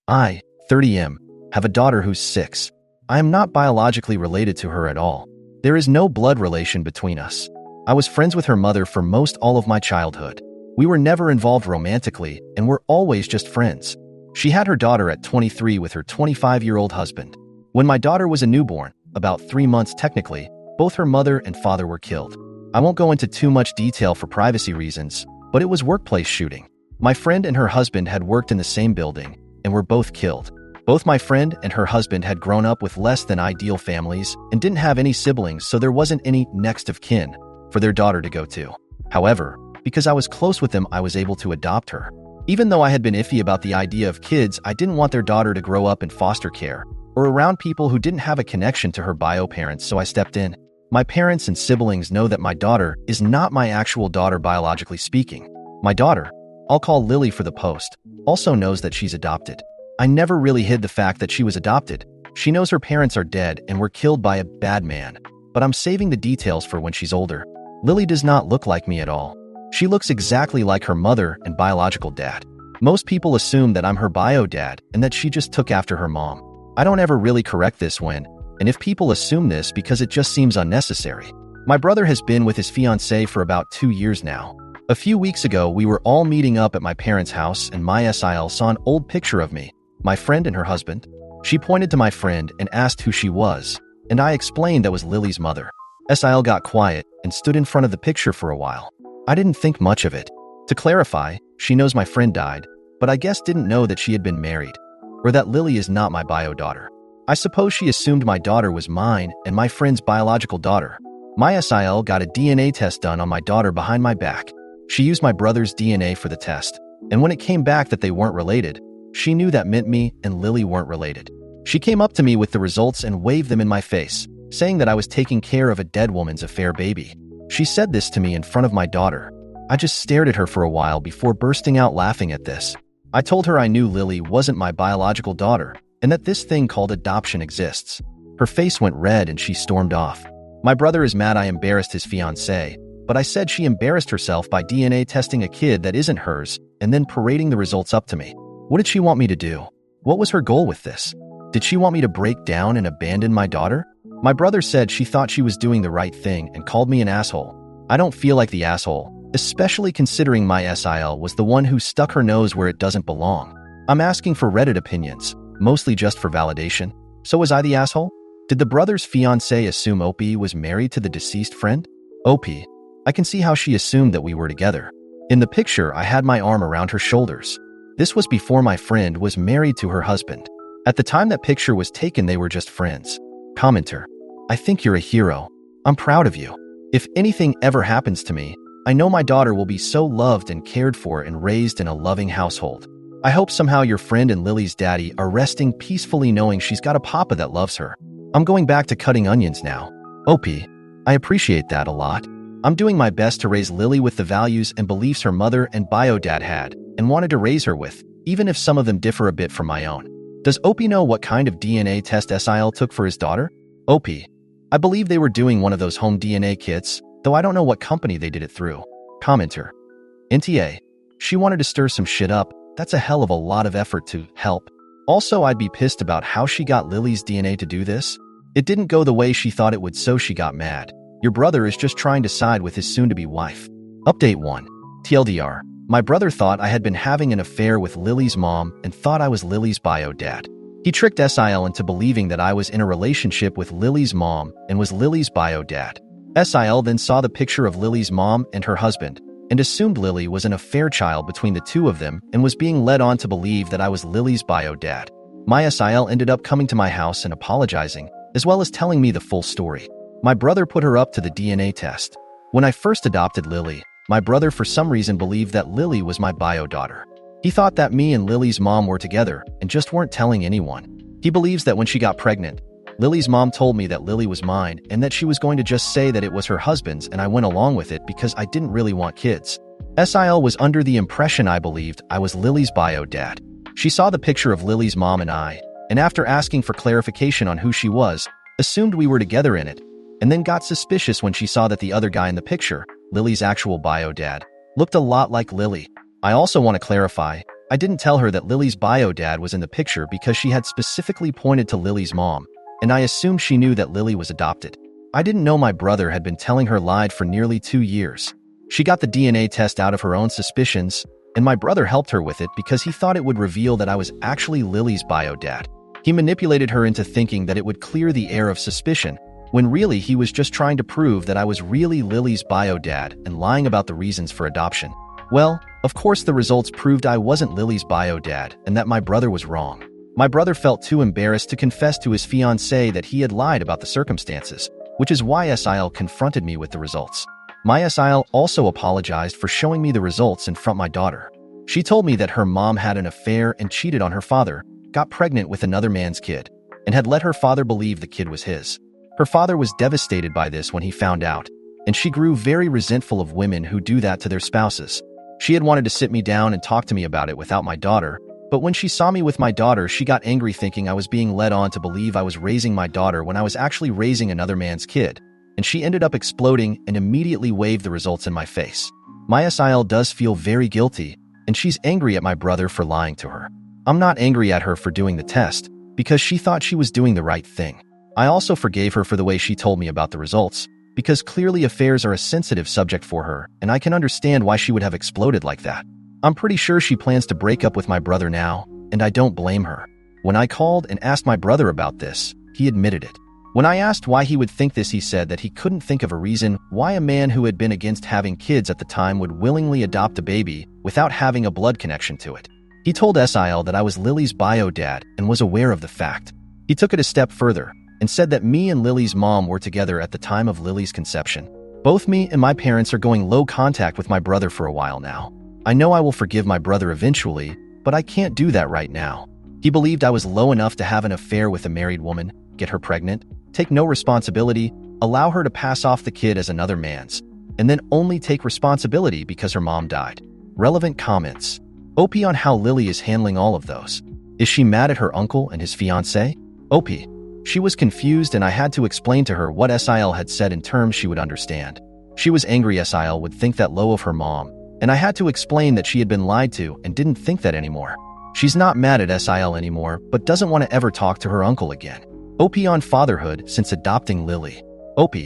I, 30M, have a daughter who's 6. I am not biologically related to her at all. There is no blood relation between us. I was friends with her mother for most all of my childhood. We were never involved romantically and were always just friends. She had her daughter at 23 with her 25-year-old husband. When my daughter was a newborn, about 3 months technically, both her mother and father were killed. I won't go into too much detail for privacy reasons, but it was workplace shooting. My friend and her husband had worked in the same building and were both killed. Both my friend and her husband had grown up with less than ideal families and didn't have any siblings, so there wasn't any next of kin for their daughter to go to. However, because I was close with them, I was able to adopt her. Even though I had been iffy about the idea of kids, I didn't want their daughter to grow up in foster care or around people who didn't have a connection to her bio parents, so I stepped in. My parents and siblings know that my daughter is not my actual daughter biologically speaking. My daughter, I'll call Lily for the post, also knows that she's adopted. I never really hid the fact that she was adopted. She knows her parents are dead and were killed by a bad man, but I'm saving the details for when she's older. Lily does not look like me at all. She looks exactly like her mother and biological dad. Most people assume that I'm her bio dad and that she just took after her mom. I don't ever really correct this and if people assume this because it just seems unnecessary. My brother has been with his fiancée for about 2 years now. A few weeks ago, we were all meeting up at my parents' house and my SIL saw an old picture of me, my friend and her husband. She pointed to my friend and asked who she was, and I explained that was Lily's mother. SIL got quiet and stood in front of the picture for a while. I didn't think much of it. To clarify, she knows my friend died, but I guess didn't know that she had been married, or that Lily is not my bio daughter. I suppose she assumed my daughter was mine and my friend's biological daughter. My SIL got a DNA test done on my daughter behind my back. She used my brother's DNA for the test, and when it came back that they weren't related, she knew that meant me and Lily weren't related. She came up to me with the results and waved them in my face, saying that I was taking care of a dead woman's affair baby. She said this to me in front of my daughter. I just stared at her for a while before bursting out laughing at this. I told her I knew Lily wasn't my biological daughter and that this thing called adoption exists. Her face went red and she stormed off. My brother is mad I embarrassed his fiancée, but I said she embarrassed herself by DNA testing a kid that isn't hers and then parading the results up to me. What did she want me to do? What was her goal with this? Did she want me to break down and abandon my daughter? My brother said she thought she was doing the right thing and called me an asshole. I don't feel like the asshole, especially considering my SIL was the one who stuck her nose where it doesn't belong. I'm asking for Reddit opinions, mostly just for validation. So was I the asshole? Did the brother's fiancée assume Opie was married to the deceased friend? Opie, I can see how she assumed that we were together. In the picture, I had my arm around her shoulders. This was before my friend was married to her husband. At the time that picture was taken, they were just friends. Commenter, I think you're a hero. I'm proud of you. If anything ever happens to me, I know my daughter will be so loved and cared for and raised in a loving household. I hope somehow your friend and Lily's daddy are resting peacefully knowing she's got a papa that loves her. I'm going back to cutting onions now. Opie, I appreciate that a lot. I'm doing my best to raise Lily with the values and beliefs her mother and bio dad had and wanted to raise her with, even if some of them differ a bit from my own. Does Opie know what kind of DNA test SIL took for his daughter? Opie, I believe they were doing one of those home DNA kits, though I don't know what company they did it through. Commenter, NTA, she wanted to stir some shit up. That's a hell of a lot of effort to help. Also, I'd be pissed about how she got Lily's DNA to do this. It didn't go the way she thought it would, so she got mad. Your brother is just trying to side with his soon-to-be wife. Update 1. TLDR. My brother thought I had been having an affair with Lily's mom and thought I was Lily's bio dad. He tricked SIL into believing that I was in a relationship with Lily's mom and was Lily's bio dad. SIL then saw the picture of Lily's mom and her husband and assumed Lily was an affair child between the two of them and was being led on to believe that I was Lily's bio dad. My SIL ended up coming to my house and apologizing, as well as telling me the full story. My brother put her up to the DNA test. When I first adopted Lily, my brother for some reason believed that Lily was my bio daughter. He thought that me and Lily's mom were together and just weren't telling anyone. He believes that when she got pregnant, Lily's mom told me that Lily was mine and that she was going to just say that it was her husband's, and I went along with it because I didn't really want kids. SIL was under the impression I believed I was Lily's bio dad. She saw the picture of Lily's mom and I, and after asking for clarification on who she was, assumed we were together in it, and then got suspicious when she saw that the other guy in the picture, Lily's actual bio dad, looked a lot like Lily. I also want to clarify, I didn't tell her that Lily's bio dad was in the picture because she had specifically pointed to Lily's mom, and I assumed she knew that Lily was adopted. I didn't know my brother had been telling her lied for nearly 2 years. She got the DNA test out of her own suspicions, and my brother helped her with it because he thought it would reveal that I was actually Lily's bio dad. He manipulated her into thinking that it would clear the air of suspicion, when really he was just trying to prove that I was really Lily's bio dad and lying about the reasons for adoption. Well, of course the results proved I wasn't Lily's bio dad and that my brother was wrong. My brother felt too embarrassed to confess to his fiancée that he had lied about the circumstances, which is why SIL confronted me with the results. My SIL also apologized for showing me the results in front of my daughter. She told me that her mom had an affair and cheated on her father, got pregnant with another man's kid, and had let her father believe the kid was his. Her father was devastated by this when he found out, and she grew very resentful of women who do that to their spouses. She had wanted to sit me down and talk to me about it without my daughter, but when she saw me with my daughter, she got angry thinking I was being led on to believe I was raising my daughter when I was actually raising another man's kid, and she ended up exploding and immediately waved the results in my face. My SIL does feel very guilty, and she's angry at my brother for lying to her. I'm not angry at her for doing the test, because she thought she was doing the right thing. I also forgave her for the way she told me about the results, because clearly affairs are a sensitive subject for her, and I can understand why she would have exploded like that. I'm pretty sure she plans to break up with my brother now, and I don't blame her. When I called and asked my brother about this, he admitted it. When I asked why he would think this, he said that he couldn't think of a reason why a man who had been against having kids at the time would willingly adopt a baby without having a blood connection to it. He told SIL that I was Lily's bio dad and was aware of the fact. He took it a step further and said that me and Lily's mom were together at the time of Lily's conception. Both me and my parents are going low contact with my brother for a while now. I know I will forgive my brother eventually, but I can't do that right now. He believed I was low enough to have an affair with a married woman, get her pregnant, take no responsibility, allow her to pass off the kid as another man's, and then only take responsibility because her mom died. Relevant comments. OP on how Lily is handling all of those. Is she mad at her uncle and his fiancé? OP. She was confused and I had to explain to her what SIL had said in terms she would understand. She was angry SIL would think that low of her mom, and I had to explain that she had been lied to and didn't think that anymore. She's not mad at SIL anymore, but doesn't want to ever talk to her uncle again. OP on fatherhood since adopting Lily. OP.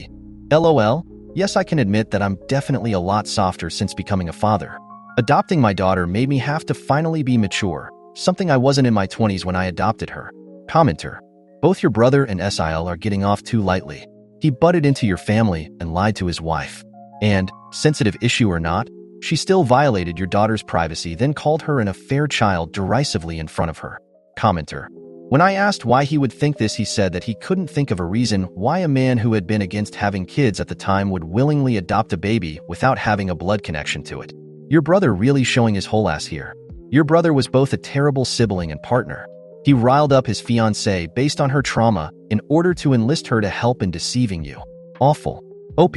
LOL. Yes, I can admit that I'm definitely a lot softer since becoming a father. Adopting my daughter made me have to finally be mature, something I wasn't in my 20s when I adopted her. Commenter. Both your brother and SIL are getting off too lightly. He butted into your family and lied to his wife. And, sensitive issue or not, she still violated your daughter's privacy, then called her an affair child derisively in front of her. Commenter. When I asked why he would think this, he said that he couldn't think of a reason why a man who had been against having kids at the time would willingly adopt a baby without having a blood connection to it. Your brother really showing his whole ass here. Your brother was both a terrible sibling and partner. He riled up his fiancée based on her trauma in order to enlist her to help in deceiving you. Awful. OP.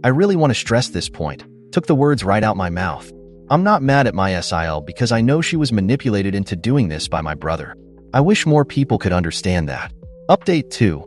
I really want to stress this point. Took the words right out my mouth. I'm not mad at my SIL because I know she was manipulated into doing this by my brother. I wish more people could understand that. Update 2.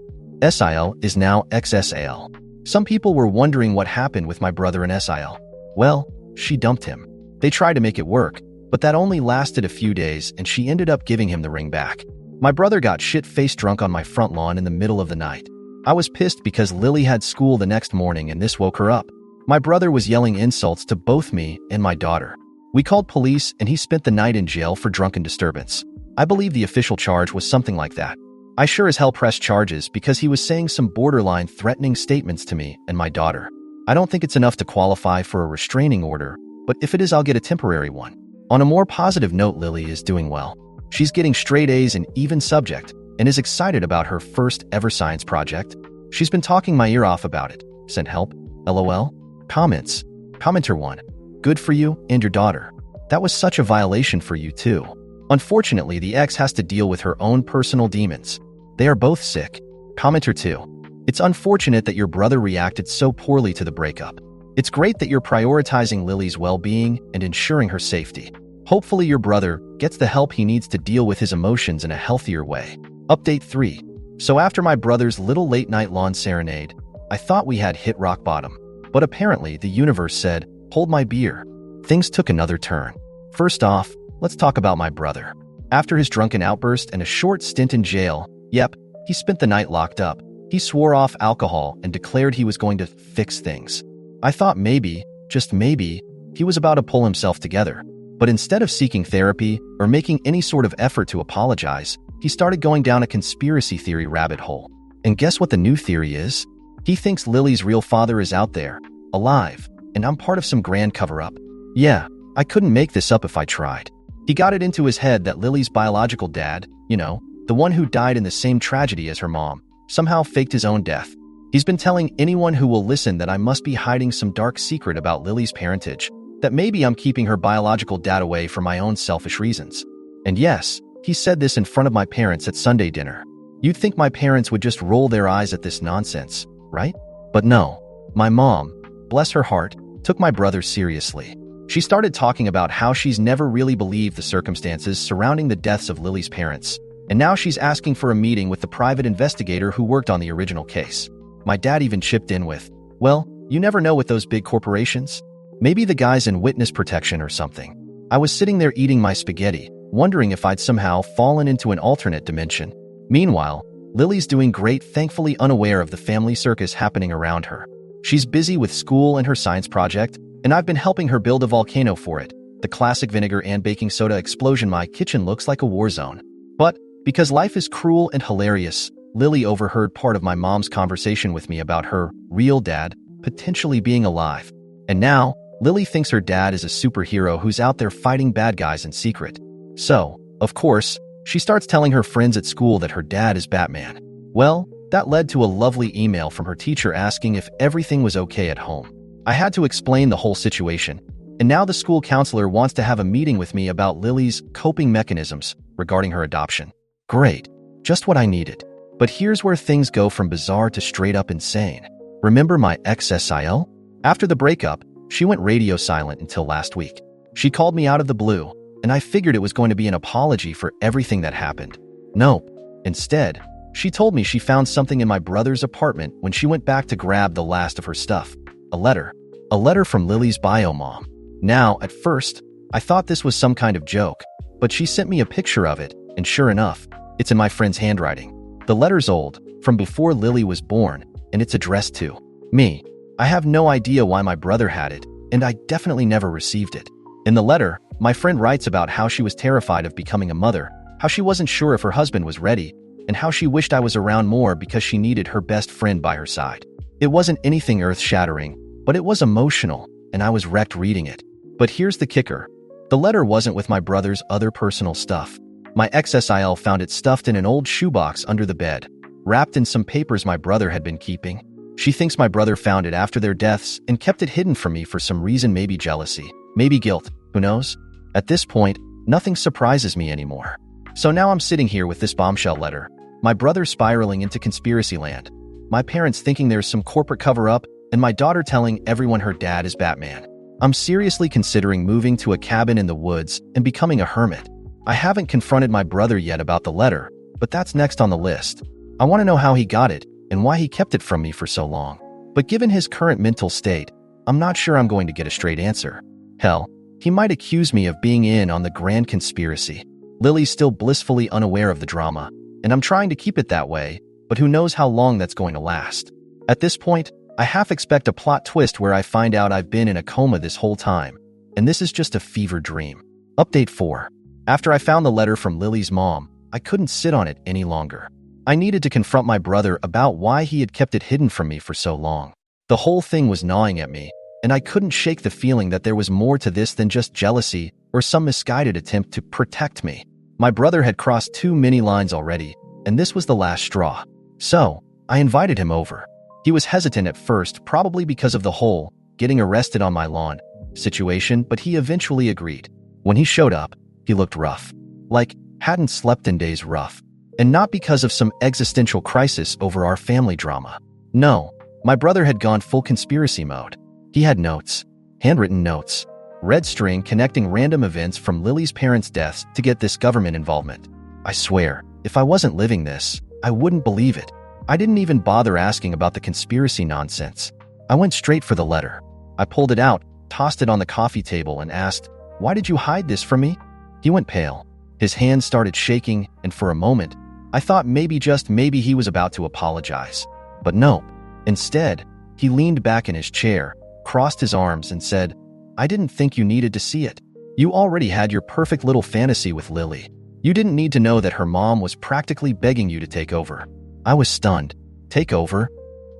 SIL is now XSAL. Some people were wondering what happened with my brother and SIL. Well, she dumped him. They tried to make it work, but that only lasted a few days and she ended up giving him the ring back. My brother got shit-faced drunk on my front lawn in the middle of the night. I was pissed because Lily had school the next morning and this woke her up. My brother was yelling insults to both me and my daughter. We called police and he spent the night in jail for drunken disturbance. I believe the official charge was something like that. I sure as hell pressed charges because he was saying some borderline threatening statements to me and my daughter. I don't think it's enough to qualify for a restraining order, but if it is, I'll get a temporary one. On a more positive note, Lily is doing well. She's getting straight A's in even subject and is excited about her first ever science project. She's been talking my ear off about it. Sent help. LOL. Comments. Commenter 1. Good for you and your daughter. That was such a violation for you too. Unfortunately, the ex has to deal with her own personal demons. They are both sick. Commenter 2. It's unfortunate that your brother reacted so poorly to the breakup. It's great that you're prioritizing Lily's well-being and ensuring her safety. Hopefully your brother gets the help he needs to deal with his emotions in a healthier way. Update 3. So after my brother's little late-night lawn serenade, I thought we had hit rock bottom. But apparently the universe said, hold my beer. Things took another turn. First off, let's talk about my brother. After his drunken outburst and a short stint in jail, yep, he spent the night locked up. He swore off alcohol and declared he was going to fix things. I thought maybe, just maybe, he was about to pull himself together. But instead of seeking therapy or making any sort of effort to apologize, he started going down a conspiracy theory rabbit hole. And guess what the new theory is? He thinks Lily's real father is out there, alive, and I'm part of some grand cover-up. Yeah, I couldn't make this up if I tried. He got it into his head that Lily's biological dad, the one who died in the same tragedy as her mom, somehow faked his own death. He's been telling anyone who will listen that I must be hiding some dark secret about Lily's parentage, that maybe I'm keeping her biological dad away for my own selfish reasons. And yes, he said this in front of my parents at Sunday dinner. You'd think my parents would just roll their eyes at this nonsense, right? But no, my mom, bless her heart, took my brother seriously. She started talking about how she's never really believed the circumstances surrounding the deaths of Lily's parents, and now she's asking for a meeting with the private investigator who worked on the original case. My dad even chipped in with, well, you never know with those big corporations. Maybe the guy's in witness protection or something. I was sitting there eating my spaghetti, wondering if I'd somehow fallen into an alternate dimension. Meanwhile, Lily's doing great, thankfully unaware of the family circus happening around her. She's busy with school and her science project, and I've been helping her build a volcano for it. The classic vinegar and baking soda explosion. My kitchen looks like a war zone. But because life is cruel and hilarious, Lily overheard part of my mom's conversation with me about her real dad potentially being alive. And now, Lily thinks her dad is a superhero who's out there fighting bad guys in secret. So, of course, she starts telling her friends at school that her dad is Batman. Well, that led to a lovely email from her teacher asking if everything was okay at home. I had to explain the whole situation, and now the school counselor wants to have a meeting with me about Lily's coping mechanisms regarding her adoption. Great, just what I needed. But here's where things go from bizarre to straight up insane. Remember my ex-SIL? After the breakup, she went radio silent until last week. She called me out of the blue, and I figured it was going to be an apology for everything that happened. Nope. Instead, she told me she found something in my brother's apartment when she went back to grab the last of her stuff. A letter. A letter from Lily's bio mom. Now, at first, I thought this was some kind of joke, but she sent me a picture of it, and sure enough, it's in my friend's handwriting. The letter's old, from before Lily was born, and it's addressed to me. I have no idea why my brother had it, and I definitely never received it. In the letter, my friend writes about how she was terrified of becoming a mother, how she wasn't sure if her husband was ready, and how she wished I was around more because she needed her best friend by her side. It wasn't anything earth-shattering, but it was emotional, and I was wrecked reading it. But here's the kicker. The letter wasn't with my brother's other personal stuff. My ex-SIL found it stuffed in an old shoebox under the bed, wrapped in some papers my brother had been keeping. She thinks my brother found it after their deaths and kept it hidden from me for some reason, maybe jealousy, maybe guilt, who knows? At this point, nothing surprises me anymore. So now I'm sitting here with this bombshell letter, my brother spiraling into conspiracy land, my parents thinking there's some corporate cover-up, and my daughter telling everyone her dad is Batman. I'm seriously considering moving to a cabin in the woods and becoming a hermit. I haven't confronted my brother yet about the letter, but that's next on the list. I want to know how he got it and why he kept it from me for so long. But given his current mental state, I'm not sure I'm going to get a straight answer. Hell, he might accuse me of being in on the grand conspiracy. Lily's still blissfully unaware of the drama, and I'm trying to keep it that way, but who knows how long that's going to last. At this point, I half expect a plot twist where I find out I've been in a coma this whole time, and this is just a fever dream. Update 4. After I found the letter from Lily's mom, I couldn't sit on it any longer. I needed to confront my brother about why he had kept it hidden from me for so long. The whole thing was gnawing at me, and I couldn't shake the feeling that there was more to this than just jealousy or some misguided attempt to protect me. My brother had crossed too many lines already, and this was the last straw. So, I invited him over. He was hesitant at first, probably because of the whole getting arrested on my lawn situation, but he eventually agreed. When he showed up, he looked rough. Like, hadn't slept in days rough. And not because of some existential crisis over our family drama. No, my brother had gone full conspiracy mode. He had notes, handwritten notes, red string connecting random events from Lily's parents' deaths to get this government involvement. I swear, if I wasn't living this, I wouldn't believe it. I didn't even bother asking about the conspiracy nonsense. I went straight for the letter. I pulled it out, tossed it on the coffee table, and asked, "Why did you hide this from me?" He went pale. His hands started shaking, and for a moment, I thought maybe, just maybe, he was about to apologize. But no. Instead, he leaned back in his chair, crossed his arms, and said, "I didn't think you needed to see it. You already had your perfect little fantasy with Lily. You didn't need to know that her mom was practically begging you to take over." I was stunned. "Take over?"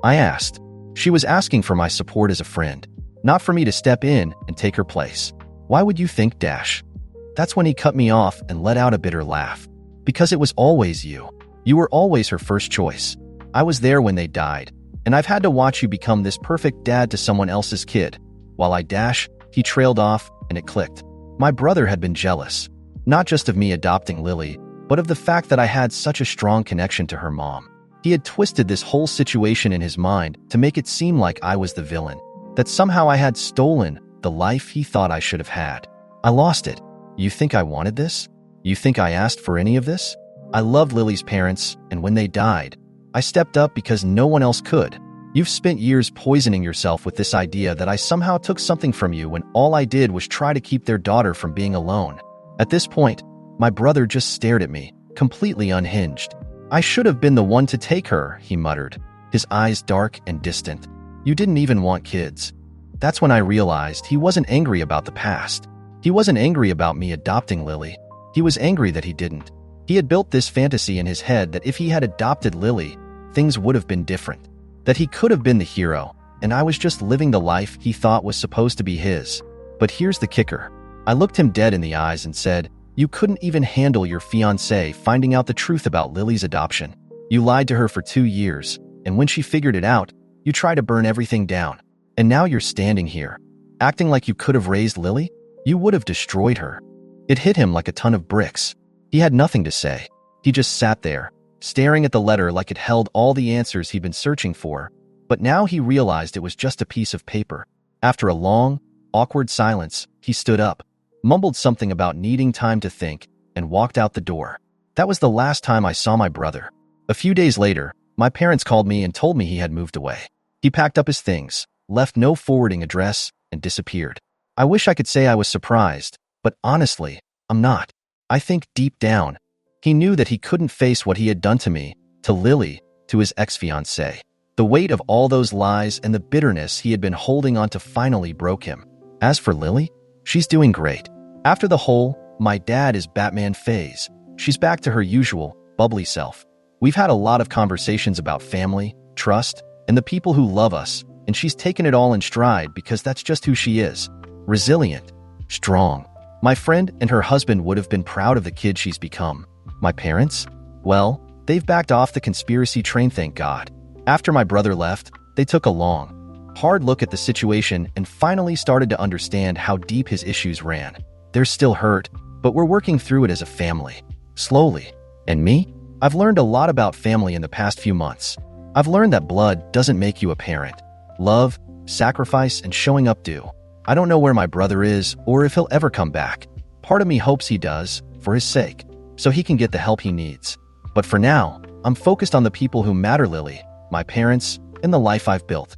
I asked. She was asking for my support as a friend, not for me to step in and take her place. "Why would you think dash?" That's when he cut me off and let out a bitter laugh. "Because it was always you. You were always her first choice. I was there when they died, and I've had to watch you become this perfect dad to someone else's kid." While I dash, he trailed off, and it clicked. My brother had been jealous, not just of me adopting Lily, but of the fact that I had such a strong connection to her mom. He had twisted this whole situation in his mind to make it seem like I was the villain, that somehow I had stolen the life he thought I should have had. I lost it. You think I wanted this? You think I asked for any of this? I loved Lily's parents, and when they died, I stepped up because no one else could. You've spent years poisoning yourself with this idea that I somehow took something from you when all I did was try to keep their daughter from being alone. At this point, my brother just stared at me, completely unhinged. "I should have been the one to take her," he muttered, his eyes dark and distant. "You didn't even want kids." That's when I realized he wasn't angry about the past. He wasn't angry about me adopting Lily. He was angry that he didn't. He had built this fantasy in his head that if he had adopted Lily, things would have been different. That he could have been the hero, and I was just living the life he thought was supposed to be his. But here's the kicker. I looked him dead in the eyes and said, "You couldn't even handle your fiancée finding out the truth about Lily's adoption. You lied to her for 2 years, and when she figured it out, you tried to burn everything down. And now you're standing here, acting like you could have raised Lily? You would have destroyed her." It hit him like a ton of bricks. He had nothing to say. He just sat there, staring at the letter like it held all the answers he'd been searching for. But now he realized it was just a piece of paper. After a long, awkward silence, he stood up, mumbled something about needing time to think, and walked out the door. That was the last time I saw my brother. A few days later, my parents called me and told me he had moved away. He packed up his things, left no forwarding address, and disappeared. I wish I could say I was surprised, but honestly, I'm not. I think deep down, he knew that he couldn't face what he had done to me, to Lily, to his ex-fiancée. The weight of all those lies and the bitterness he had been holding on to finally broke him. As for Lily, she's doing great. After the whole "my dad is Batman" phase, she's back to her usual, bubbly self. We've had a lot of conversations about family, trust, and the people who love us, and she's taken it all in stride because that's just who she is. Resilient, strong. My friend and her husband would have been proud of the kid she's become. My parents? Well, they've backed off the conspiracy train, thank God. After my brother left, they took a long, hard look at the situation and finally started to understand how deep his issues ran. They're still hurt, but we're working through it as a family, slowly. And me? I've learned a lot about family in the past few months. I've learned that blood doesn't make you a parent. Love, sacrifice, and showing up do. I don't know where my brother is or if he'll ever come back. Part of me hopes he does, for his sake, so he can get the help he needs. But for now, I'm focused on the people who matter, Lily, my parents, and the life I've built.